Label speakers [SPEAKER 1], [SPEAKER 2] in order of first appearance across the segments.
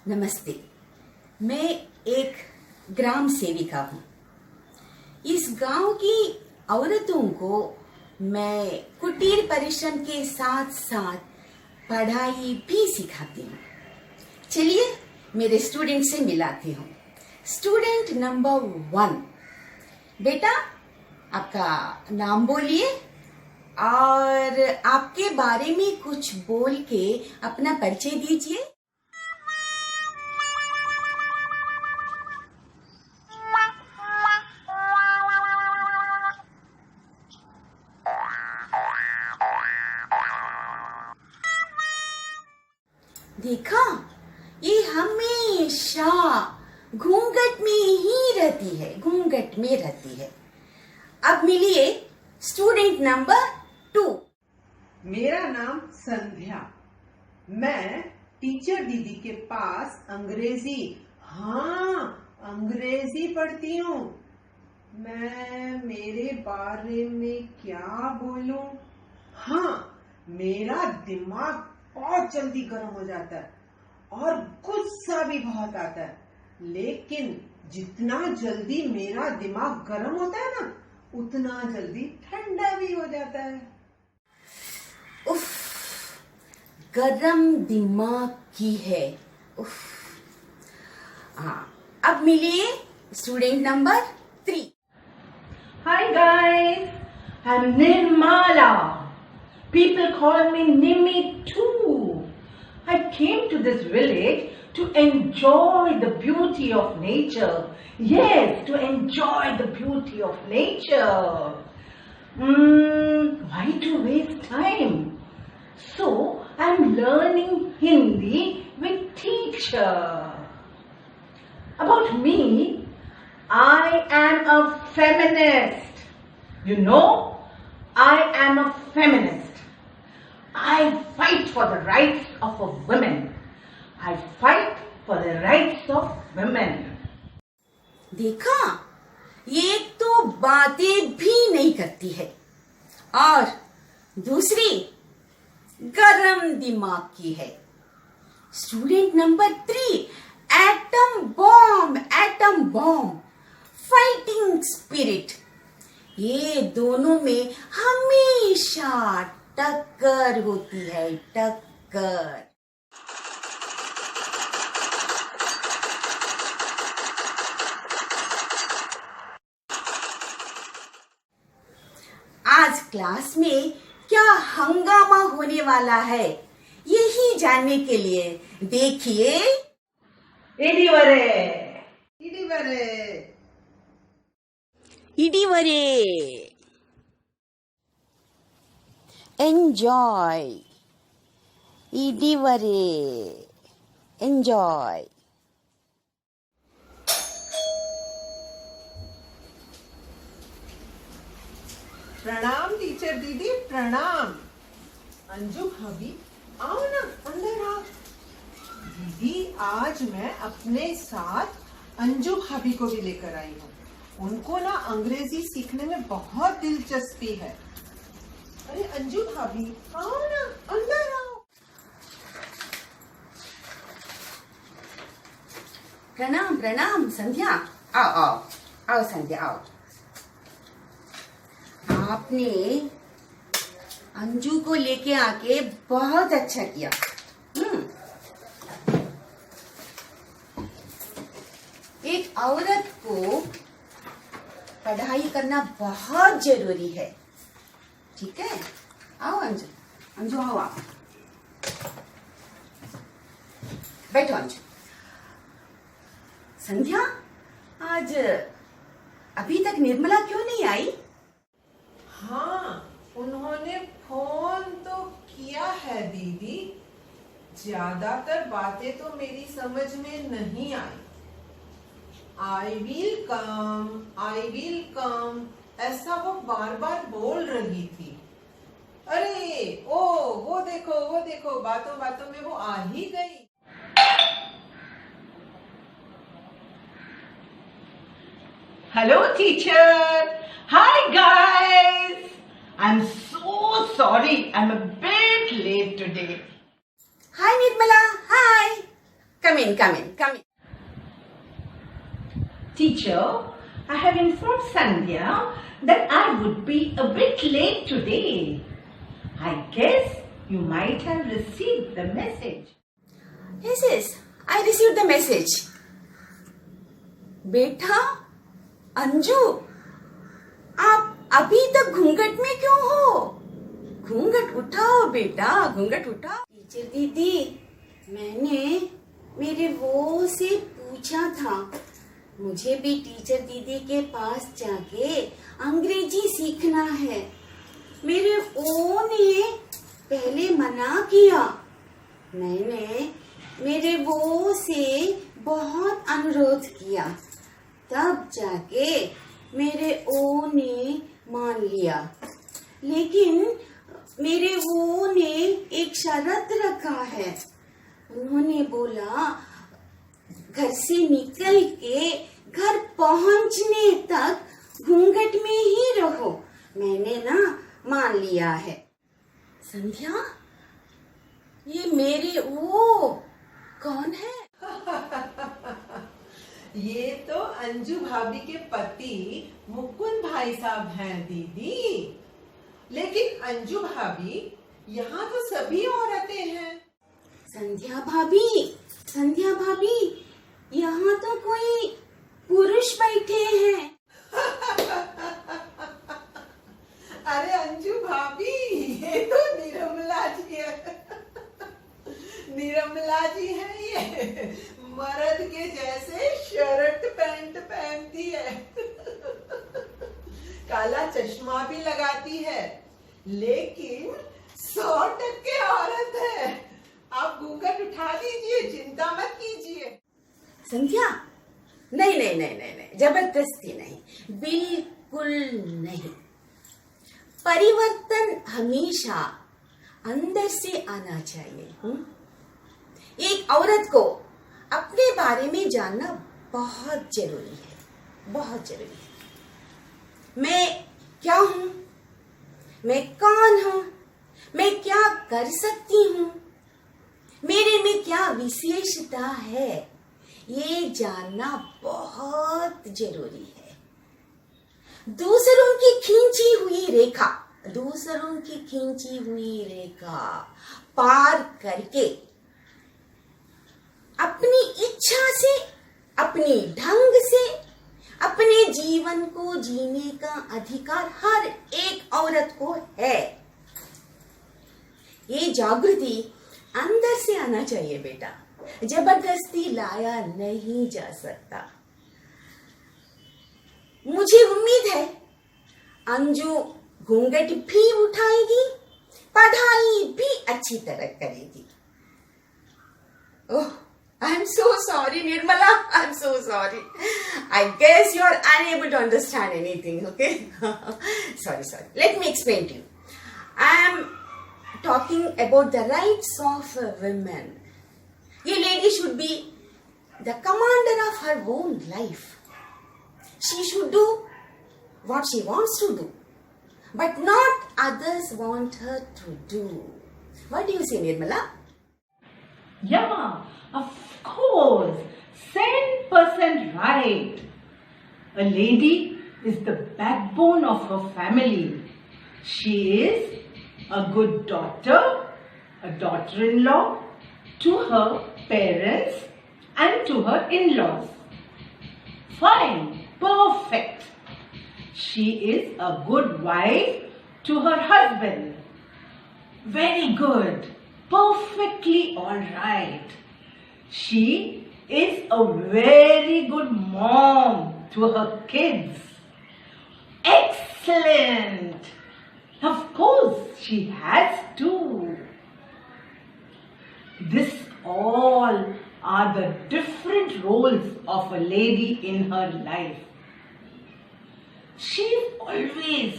[SPEAKER 1] नमस्ते। मैं एक ग्राम सेविका हूँ। इस गांव की औरतों को मैं कुटीर परिश्रम के साथ साथ पढ़ाई भी सिखाती हूँ। चलिए मेरे स्टूडेंट से मिलाती हूँ। स्टूडेंट नंबर 1, बेटा आपका नाम बोलिए और आपके बारे में कुछ बोल के अपना परिचय दीजिए। देखा, ये हमेशा घूंघट में ही रहती है, घूंघट में रहती है। अब मिलिए स्टूडेंट नंबर 2।
[SPEAKER 2] मेरा नाम संध्या। मैं टीचर दीदी के पास अंग्रेजी पढ़ती हूँ। मैं मेरे बारे में क्या बोलूं? मेरा दिमाग बहुत जल्दी गर्म हो जाता है और गुस्सा भी बहुत आता है। लेकिन जितना जल्दी मेरा दिमाग गर्म होता है ना, उतना जल्दी ठंडा भी हो जाता है।
[SPEAKER 1] उफ, गरम दिमाग की है। उफ। अब मिलिए student number 3।
[SPEAKER 3] Hi guys, I'm Nirmala. People call me Nimi too. I came to this village to enjoy the beauty of nature. Yes, to enjoy the beauty of nature. Why to waste time? So, I'm learning Hindi with teacher. About me, I am a feminist. You know, I am a feminist. I fight for the rights of a woman. I fight for the rights of women.
[SPEAKER 1] देखा, ये तो बातें भी नहीं करती है और दूसरी गरम दिमाग की है। Student number 3, atom bomb, fighting spirit. ये दोनों में हमेशा टक्कर होती है, टक्कर। आज क्लास में क्या हंगामा होने वाला है, यही जानने के लिए देखिए इडीवरे। एंजॉय, इडीवरे, एंजॉय।
[SPEAKER 2] प्रणाम टीचर दीदी, प्रणाम। अंजू भाभी, आओ ना, अंदर आओ। दीदी, आज मैं अपने साथ अंजू भाभी को भी लेकर आई हूँ। उनको ना अंग्रेजी सीखने में बहुत दिलचस्पी है। अरे अंजू भाभी, आओ ना, अंदर आओ।
[SPEAKER 1] प्रणाम प्रणाम संध्या, आओ आओ आओ संध्या, आओ। आपने अंजू को लेके आके बहुत अच्छा किया। एक औरत को पढ़ाई करना बहुत जरूरी है, ठीक है? आओ अंजू, अंजू आओ, आप बैठो। अंजू, संध्या, आज अभी तक निर्मला क्यों नहीं आई?
[SPEAKER 2] उन्होंने फोन तो किया है दीदी। ज्यादातर बातें तो मेरी समझ में नहीं आई। आई विल कम ऐसा वो बार बार बोल रही थी। अरे वो देखो बातों बातों में वो आ ही गई।
[SPEAKER 3] Hello teacher. Hi guys. I'm so sorry. I'm a bit late today.
[SPEAKER 1] Hi Nirmala, hi. Come in, come in, come in.
[SPEAKER 3] Teacher, I have informed Sandhya that I would be a bit late today. I guess you might have received the message.
[SPEAKER 1] Yes, yes, I received the message. बेटा, अंजू, आप अभी तक घूंघट में क्यों हो? घूंघट उठाओ बेटा, घूंघट उठाओ। टीचर दीदी, मैंने मेरे वो से पूछा था, मुझे भी टीचर दीदी के पास जाके अंग्रेजी सीखना है। मेरे ओ ने पहले मना किया। मैंने मेरे वो से बहुत अनुरोध किया, तब जाके मेरे ओ ने मान लिया। लेकिन मेरे वो ने एक शर्त रखा है। उन्होंने बोला, घर से निकल के घर पहुंचने तक घूंघट में ही रहो। मैंने ना मान लिया है। संध्या, ये मेरे वो कौन है?
[SPEAKER 2] ये तो अंजू भाभी के पति मुकुंद भाई साहब हैं दीदी। लेकिन अंजू भाभी, यहाँ तो सभी औरतें हैं।
[SPEAKER 1] संध्या भाभी, यहाँ तो कोई पुरुष बैठे हैं।
[SPEAKER 2] अरे अंजू भाभी, ये तो निर्मला जी है। निर्मला जी है ये, मर्द के जैसे शर्ट पैंट पहनती है, काला चश्मा भी लगाती है, लेकिन 100% औरत है। आप घूंघट उठा लीजिए, चिंता मत कीजिए।
[SPEAKER 1] संध्या, नहीं, जबरदस्ती नहीं, बिल्कुल नहीं। परिवर्तन हमेशा अंदर से आना चाहिए। एक औरत को अपने बारे में जानना बहुत जरूरी है, बहुत जरूरी है। मैं क्या हूँ, मैं कौन हूँ, मैं क्या कर सकती हूँ, मेरे में क्या विशेषता है, ये जानना बहुत जरूरी है। दूसरों की खींची हुई रेखा पार करके अपनी इच्छा से, अपने ढंग से अपने जीवन को जीने का अधिकार हर एक औरत को है। ये जागृति अंदर से आना चाहिए बेटा, जबरदस्ती लाया नहीं जा सकता। मुझे उम्मीद है अंजू घूंघट भी उठाएगी, पढ़ाई भी अच्छी तरह करेगी। ओह, I'm so sorry, Nirmala. I'm so sorry. I guess you are unable to understand anything, okay? Sorry. Let me explain to you. I am talking about the rights of women. A lady should be the commander of her own life. She should do what she wants to do, but not others want her to do. What do you say, Nirmala?
[SPEAKER 3] Yeah, of course, 100% right. A lady is the backbone of her family. She is a good daughter, a daughter-in-law to her parents and to her in-laws. Fine, perfect. She is a good wife to her husband. Very good, perfectly all right. She is a very good mom to her kids. Excellent. Of course, she has to. This all are the different roles of a lady in her life. She is always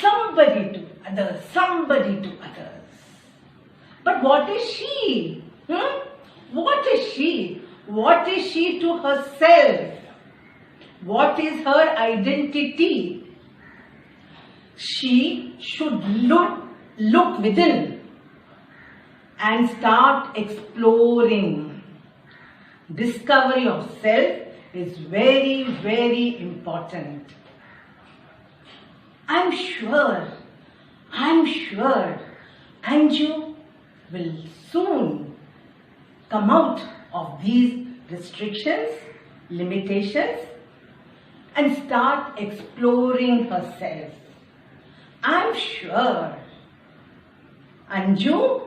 [SPEAKER 3] somebody to others. But what is she? What is she? What is she to herself? What is her identity? She should look within and start exploring. Discovery of self is very, very important. I'm sure Anju will soon come out of these restrictions, limitations, and start exploring herself. I'm sure. Anju?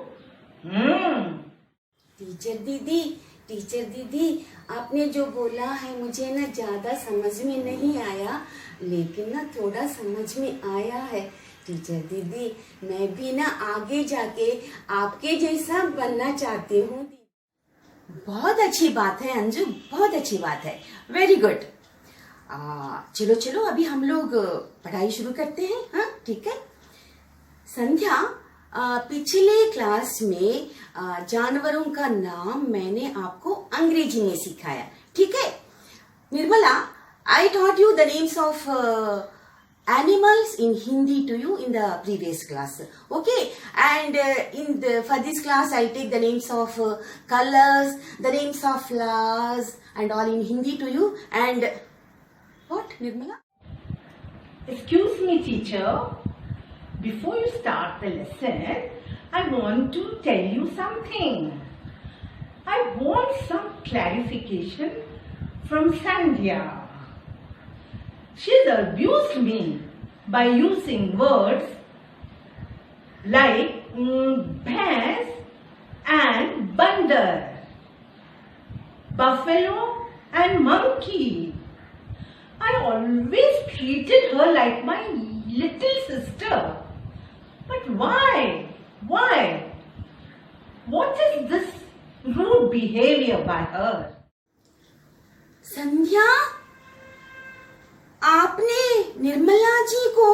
[SPEAKER 1] Teacher दीदी आपने जो बोला है मुझे ना ज्यादा समझ में नहीं आया, लेकिन ना थोड़ा समझ में आया है। टीचर दीदी मैं भी ना आगे जाके आपके जैसा बनना चाहती हूँ। बहुत अच्छी बात है अंजू, बहुत अच्छी बात है, वेरी गुड। चलो चलो अभी हम लोग पढ़ाई शुरू करते हैं। हाँ ठीक है। संध्या, पिछले क्लास में जानवरों का नाम मैंने आपको अंग्रेजी में सिखाया, ठीक है। निर्मला, आई taught you the names of animals in Hindi to you in the previous class, okay? And for this class I'll take the names of colors, the names of flowers and all in Hindi to you. And what, Nirmala?
[SPEAKER 3] Excuse me, teacher. Before you start the lesson, I want to tell you something. I want some clarification from Sandhya. She's abused me by using words like bhais and bandar, buffalo and monkey. I always treated her like my little sister. But why? Why? What is this rude behavior by her?
[SPEAKER 1] संध्या, आपने निर्मला जी को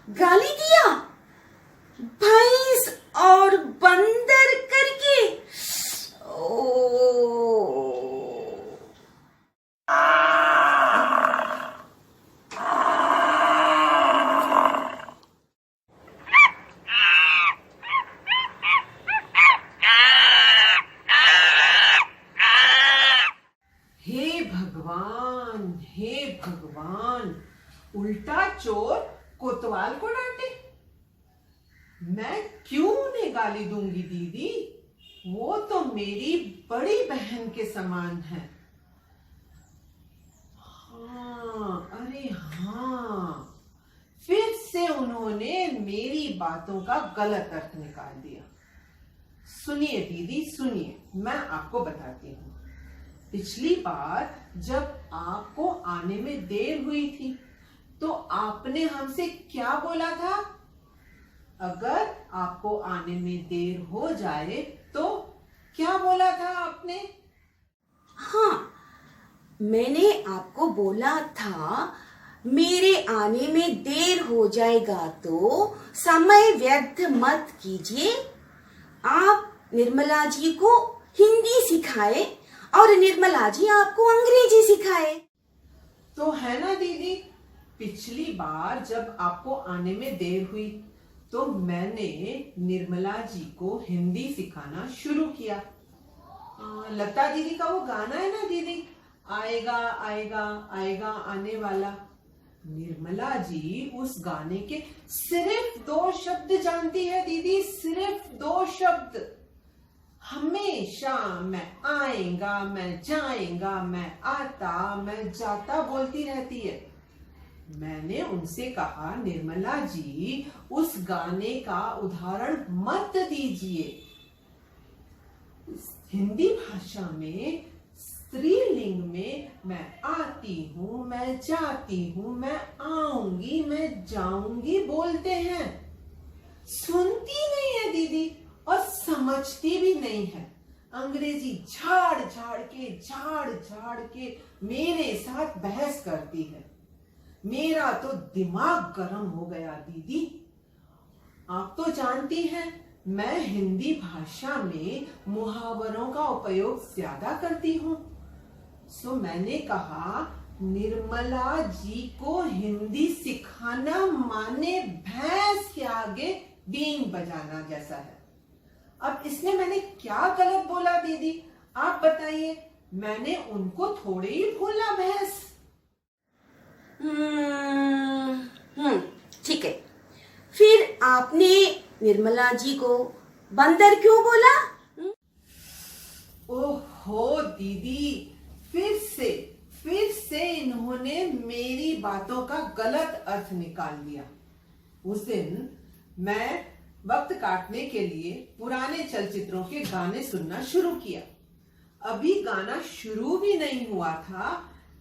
[SPEAKER 1] गाली दिया भैंस और बंदर करके।
[SPEAKER 2] हे भगवान, उल्टा चोर कोतवाल को डांटे। मैं क्यों उन्हें गाली दूंगी दीदी, वो तो मेरी बड़ी बहन के समान है। हाँ, अरे हाँ, फिर से उन्होंने मेरी बातों का गलत अर्थ निकाल दिया। सुनिए दीदी सुनिए, मैं आपको बताती हूँ। पिछली बार जब आपको आने में देर हुई थी तो आपने हमसे क्या बोला था? अगर आपको आने में देर हो जाए तो क्या बोला था आपने?
[SPEAKER 1] हाँ, मैंने आपको बोला था मेरे आने में देर हो जाएगा तो समय व्यर्थ मत कीजिए। आप निर्मला जी को हिंदी सिखाए और निर्मला जी आपको अंग्रेजी सिखाए।
[SPEAKER 2] तो है ना दीदी, पिछली बार जब आपको आने में देर हुई तो मैंने निर्मला जी को हिंदी सिखाना शुरू किया। लता दीदी का वो गाना है ना दीदी, आएगा आएगा आएगा आने वाला। निर्मला जी उस गाने के सिर्फ 2 शब्द जानती है दीदी, सिर्फ 2 शब्द। हमेशा मैं आएगा, मैं जाएगा, मैं आता, मैं जाता बोलती रहती है। मैंने उनसे कहा, निर्मला जी उस गाने का उदाहरण मत दीजिए। हिंदी भाषा में स्त्रीलिंग में मैं आती हूँ, मैं जाती हूँ, मैं आऊंगी, मैं जाऊंगी बोलते हैं। सुनती नहीं है दीदी और समझती भी नहीं है। अंग्रेजी झाड़ झाड़ के मेरे साथ बहस करती है। मेरा तो दिमाग गर्म हो गया दीदी। आप तो जानती हैं मैं हिंदी भाषा में मुहावरों का उपयोग ज्यादा करती हूँ। सो मैंने कहा, निर्मला जी को हिंदी सिखाना माने भैंस के आगे बीन बजाना जैसा है। अब इसमें मैंने क्या गलत बोला दीदी? आप बताइए। मैंने उनको थोड़े ही बोला भैंस।
[SPEAKER 1] ठीक है। फिर आपने निर्मला जी को बंदर क्यों बोला?
[SPEAKER 2] ओहो दीदी, फिर से इन्होंने मेरी बातों का गलत अर्थ निकाल लिया। उस दिन मैं वक्त काटने के लिए पुराने चलचित्रों के गाने सुनना शुरू किया। अभी गाना शुरू भी नहीं हुआ था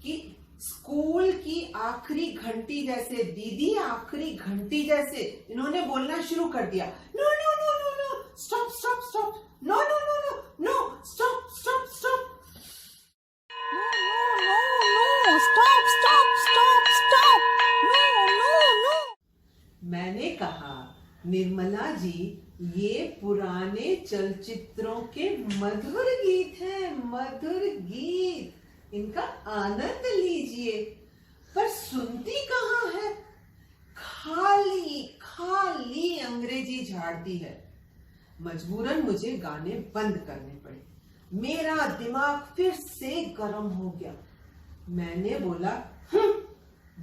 [SPEAKER 2] कि स्कूल की आखिरी घंटी जैसे, दीदी आखिरी घंटी जैसे इन्होंने बोलना शुरू कर दिया। No no no no no, stop stop stop, no no no no no, stop stop stop,
[SPEAKER 1] No, stop, stop, stop, stop. No, no, no.
[SPEAKER 2] मैंने कहा निर्मला जी, ये पुराने चलचित्रों के मधुर गीत हैं, मधुर गीत, इनका आनंद लीजिए। पर सुनती कहाँ है? खाली खाली अंग्रेजी झाड़ती है। मजबूरन मुझे गाने बंद करने पड़े। मेरा दिमाग फिर से गर्म हो गया। मैंने बोला,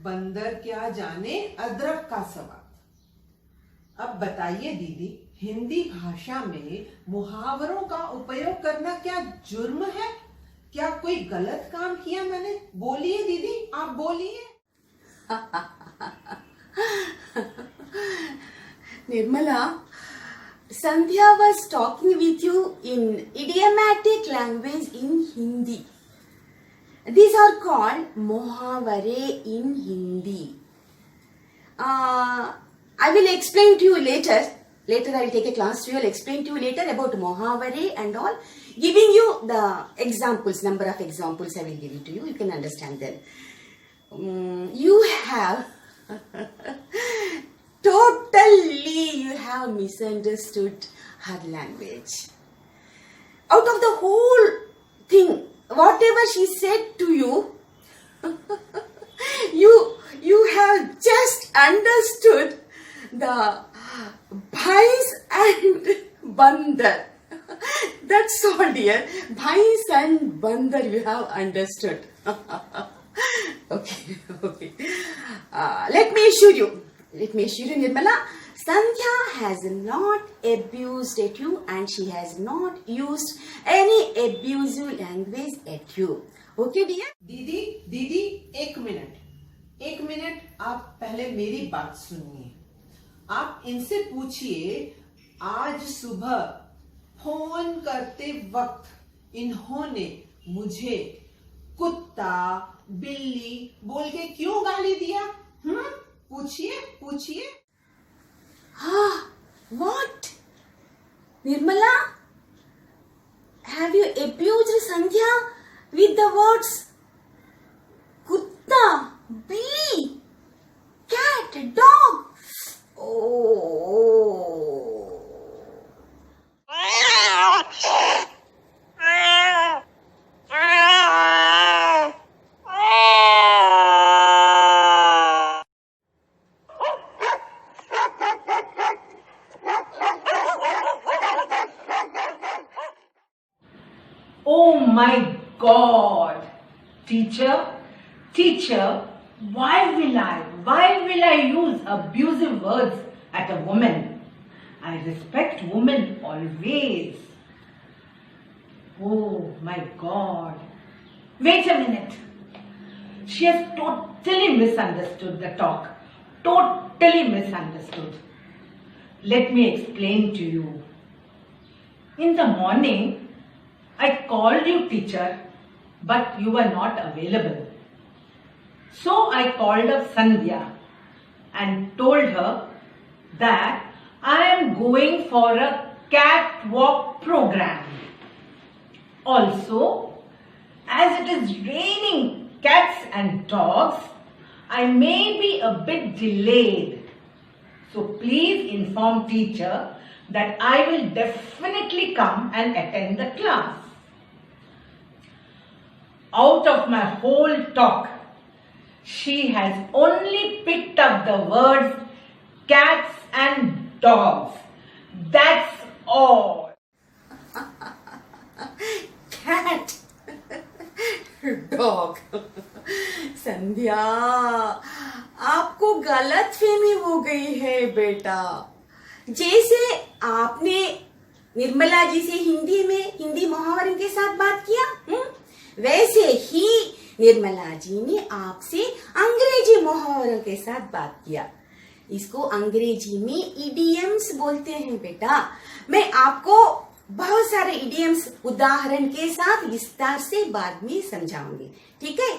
[SPEAKER 2] बंदर क्या जाने अदरक का स्वाद। अब बताइए दीदी, हिंदी भाषा में मुहावरों का उपयोग करना क्या जुर्म है? क्या कोई गलत काम किया मैंने? बोलिए दीदी, आप बोलिए।
[SPEAKER 1] Nirmala, Sandhya was talking with you in idiomatic language in Hindi. These are called muhavare in Hindi. I will explain to you later. Later I will take a class to you. I will explain to you later about muhavare and all. Giving you the examples, number of examples I will give it to you. You can understand them. You have you have misunderstood her language. Out of the whole thing, whatever she said to you, you have just understood the bhais and bandar. That's all, dear. Bhais and bandar you have understood. Okay. Let me assure you, Nirmala, Sandhya has not abused at you and she has not used any abusive language at you. Okay, dear?
[SPEAKER 2] दीदी एक minute, आप पहले मेरी बात सुनिए। आप इनसे पूछिए, आज सुबह फोन करते वक्त इन्होंने मुझे कुत्ता, बिल्ली बोल के क्यों गाली दिया? पूछिए।
[SPEAKER 1] What? Nirmala, have you abused Sandhya with the words kutta, billy, cat, dog? Oh.
[SPEAKER 3] Oh my God! Teacher, why will I use abusive words at a woman? I respect women always. Oh my God! Wait a minute. She has totally misunderstood the talk. Totally misunderstood. Let me explain to you. In the morning, I called you, teacher, but you were not available. So I called up Sandhya and told her that I am going for a catwalk program. Also, as it is raining cats and dogs, I may be a bit delayed. So please inform teacher that I will definitely come and attend the class. Out of my whole talk, she has only picked up the words cats and dogs. That's all.
[SPEAKER 1] Cat dog. Sandhya, आपको गलतफहमी हो गई है बेटा। जैसे आपने निर्मला जी से हिंदी मुहावरों के साथ बात किया, वैसे ही निर्मला जी ने आपसे अंग्रेजी मुहावरों के साथ बात किया। इसको अंग्रेजी में इडियम्स बोलते हैं बेटा। मैं आपको बहुत सारे इडियम्स उदाहरण के साथ विस्तार से बाद में समझाऊंगी, ठीक है।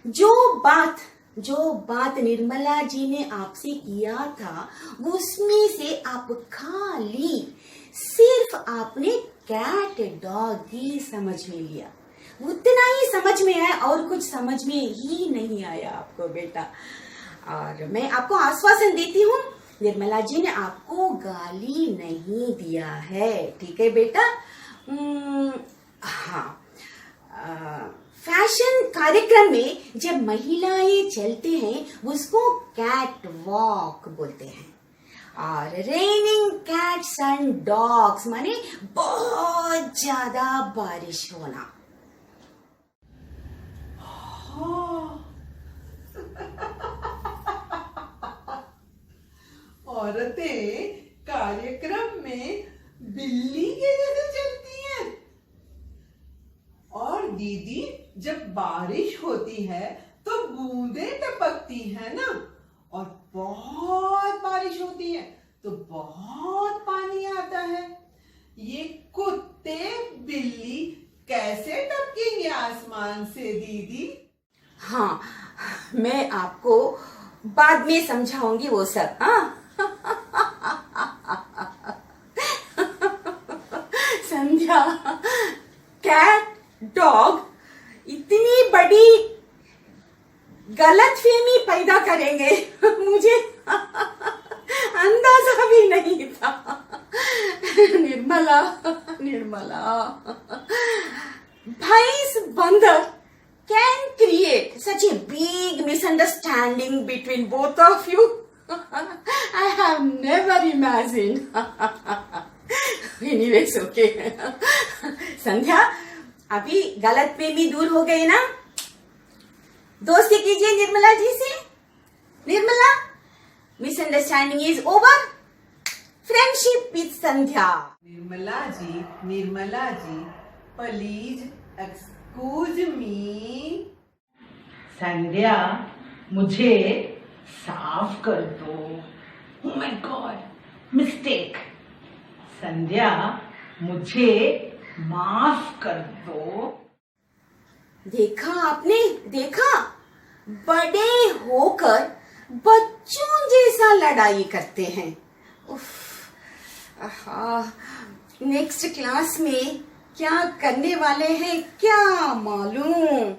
[SPEAKER 1] जो बात निर्मला जी ने आपसे किया था, उसमें से आप खाली सिर्फ आपने कैट डॉग ही समझ में लिया, उतना ही समझ में आया और कुछ समझ में ही नहीं आया आपको बेटा। और मैं आपको आश्वासन देती हूँ, निर्मला जी ने आपको गाली नहीं दिया है, ठीक है बेटा। हाँ, फैशन कार्यक्रम में जब महिलाएं चलते हैं उसको कैट वॉक बोलते हैं। और रेनिंग कैट्स एंड डॉग्स माने बहुत ज्यादा बारिश होना।
[SPEAKER 2] औरतें कार्यक्रम में बिल्ली के जैसे चलती हैं, और दीदी जब बारिश होती है तो बूंदें टपकती है ना, और बहुत बारिश होती है तो बहुत पानी आता है। ये कुत्ते बिल्ली कैसे टपकेंगे आसमान से दीदी?
[SPEAKER 1] हाँ, मैं आपको बाद में समझाऊंगी वो सब। हाँ संध्या, कैट डॉग इतनी बड़ी गलतफहमी पैदा करेंगे मुझे अंदाजा भी नहीं था। निर्मला, भैंस बंदर can create such a big misunderstanding between both of you. I have never imagined. Anyways, okay. संध्या, अभी गलतफहमी दूर हो गई ना? दोस्ती कीजिए निर्मला जी से। Nirmala, misunderstanding is over. Friendship with Sandhya.
[SPEAKER 2] Nirmala ji, please excuse me.
[SPEAKER 3] Sandhya, मुझे साफ कर दो। Oh my God, mistake. Sandhya, मुझे माफ कर दो।
[SPEAKER 1] देखा आपने, देखा, बड़े होकर बच्चों जैसा लड़ाई करते हैं। नेक्स्ट क्लास में क्या करने वाले हैं क्या मालूम।